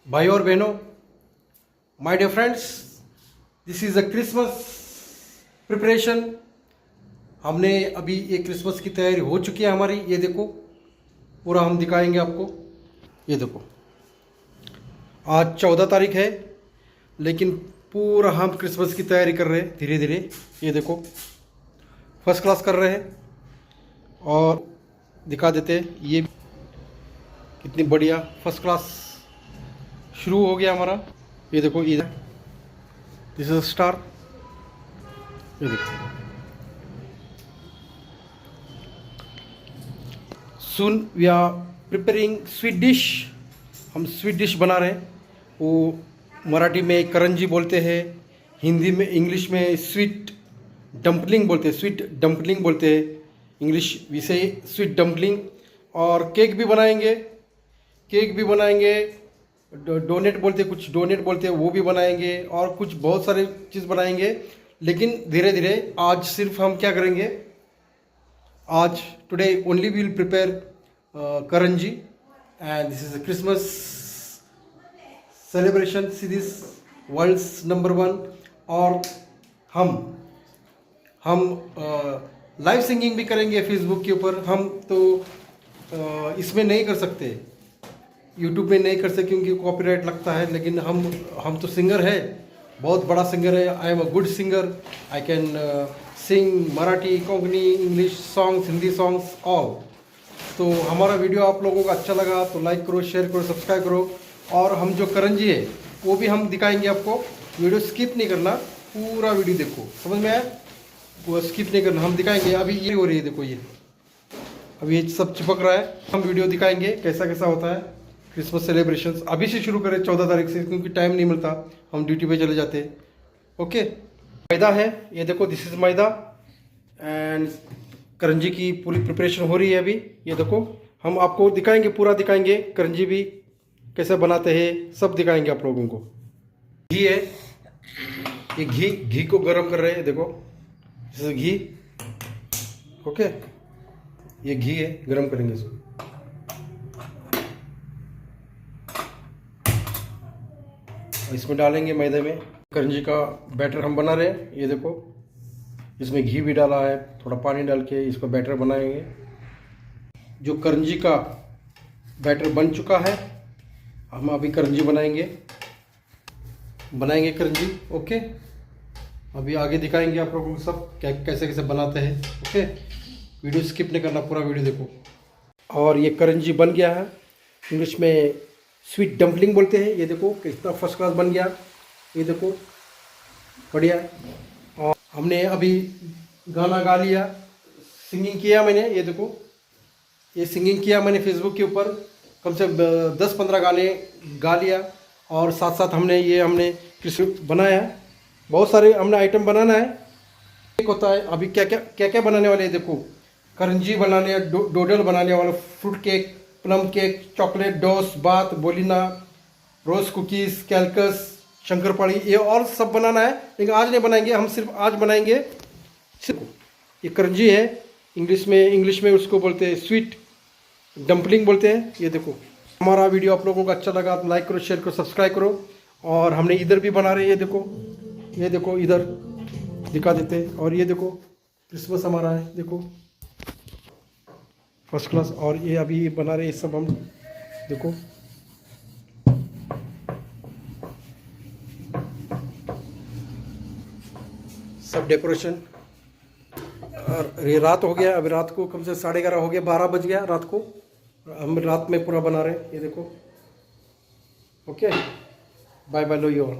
भाई और बहनों, my dear friends, this is a Christmas preparation. हमने अभी ये क्रिसमस की तैयारी हो चुकी है हमारी। ये देखो, पूरा हम दिखाएंगे आपको। ये देखो, आज 14 तारीख है, लेकिन पूरा हम क्रिसमस की तैयारी कर रहे हैं धीरे धीरे। ये देखो, फर्स्ट क्लास कर रहे हैं। और दिखा देते हैं ये कितनी बढ़िया फर्स्ट क्लास शुरू हो गया हमारा। ये देखो, इधर दिस इज स्टार। ये देखो, सुन we are preparing sweet dish. हम स्वीट डिश बना रहे हैं। वो मराठी में करंजी बोलते हैं, हिंदी में इंग्लिश में स्वीट डम्पलिंग बोलते हैं। स्वीट डम्पलिंग बोलते हैं इंग्लिश विषय, स्वीट डम्पलिंग। और केक भी बनाएंगे, केक भी बनाएंगे। डोनेट बोलते, कुछ डोनेट बोलते हैं, वो भी बनाएंगे। और कुछ बहुत सारे चीज़ बनाएंगे, लेकिन धीरे धीरे। आज सिर्फ हम क्या करेंगे, आज today only we will prepare karanji, and this is a Christmas celebration series, world's number 1। और हम लाइव सिंगिंग भी करेंगे फेसबुक के ऊपर। हम तो इसमें नहीं कर सकते, यूट्यूब में नहीं कर सकते क्योंकि कॉपीराइट लगता है। लेकिन हम तो सिंगर है, बहुत बड़ा सिंगर है। I am a good singer. I can sing Marathi, Konkani, English songs, Hindi songs, all. तो हमारा वीडियो आप लोगों को अच्छा लगा तो लाइक करो, शेयर करो, सब्सक्राइब करो। और हम जो करंजी है वो भी हम दिखाएंगे आपको। वीडियो स्किप नहीं करना, पूरा वीडियो देखो, समझ में आया? वो स्किप नहीं करना, हम दिखाएंगे। अभी ये हो रही है, देखो ये अभी ये सब चिपक रहा है। हम वीडियो दिखाएंगे कैसा कैसा होता है क्रिसमस सेलिब्रेशंस। अभी से शुरू करें 14 तारीख से, क्योंकि टाइम नहीं मिलता, हम ड्यूटी पे चले जाते हैं। ओके, मैदा है, ये देखो, this is maida. And Karanji की पूरी प्रिपरेशन हो रही है अभी। ये देखो, हम आपको दिखाएंगे, पूरा दिखाएंगे। करंजी भी कैसे बनाते हैं सब दिखाएंगे आप लोगों को। घी है, ये घी को गर्म कर रहे हैं, देखो, दिस इज घी। ओके, ये घी है, गर्म करेंगे इसको। इसमें डालेंगे मैदे में। करंजी का बैटर हम बना रहे हैं। ये देखो, इसमें घी भी डाला है, थोड़ा पानी डाल के इसको बैटर बनाएंगे। जो करंजी का बैटर बन चुका है, हम अभी करंजी बनाएंगे करंजी। ओके, अभी आगे दिखाएंगे आप लोगों को सब कैसे कैसे बनाते हैं। ओके, वीडियो स्किप नहीं करना, पूरा वीडियो देखो। और ये करंजी बन गया है, इंग्लिश में स्वीट डम्पलिंग बोलते हैं। ये देखो कितना फर्स्ट क्लास बन गया, ये देखो, बढ़िया। और हमने अभी गाना गा लिया, सिंगिंग किया मैंने। ये देखो, ये सिंगिंग किया मैंने फेसबुक के ऊपर, कम से 10-15 गाने गा लिया। और साथ साथ हमने क्रिसमस बनाया। बहुत सारे हमने आइटम बनाना है। एक होता है अभी क्या बनाने वाले हैं, देखो, करंजी बनाने, डोडल बनाने वाला, fruit cake, plum cake, chocolate डोस, बात, बोलिना, रोज़ कुकीज़, कैलकस, शंकरपाड़ी, ये और सब बनाना है। लेकिन आज नहीं बनाएंगे, हम सिर्फ आज बनाएंगे सिर्फ ये करंजी है। इंग्लिश में उसको बोलते हैं स्वीट डम्पलिंग बोलते हैं। ये देखो, हमारा वीडियो आप लोगों को अच्छा लगा तो लाइक करो, शेयर करो, सब्सक्राइब करो। और हमने इधर भी बना रहे हैं, ये देखो इधर दिखा देते हैं। और ये देखो, क्रिसमस हमारा है, देखो, फर्स्ट क्लास। और ये अभी बना रहे हैं सब हम, देखो। सब डेकोरेशन। और ये रात हो गया, अभी रात को कम से 11:30 हो गया, 12 बज गया रात को। हम रात में पूरा बना रहे हैं, ये देखो। Okay, bye bye, love you all.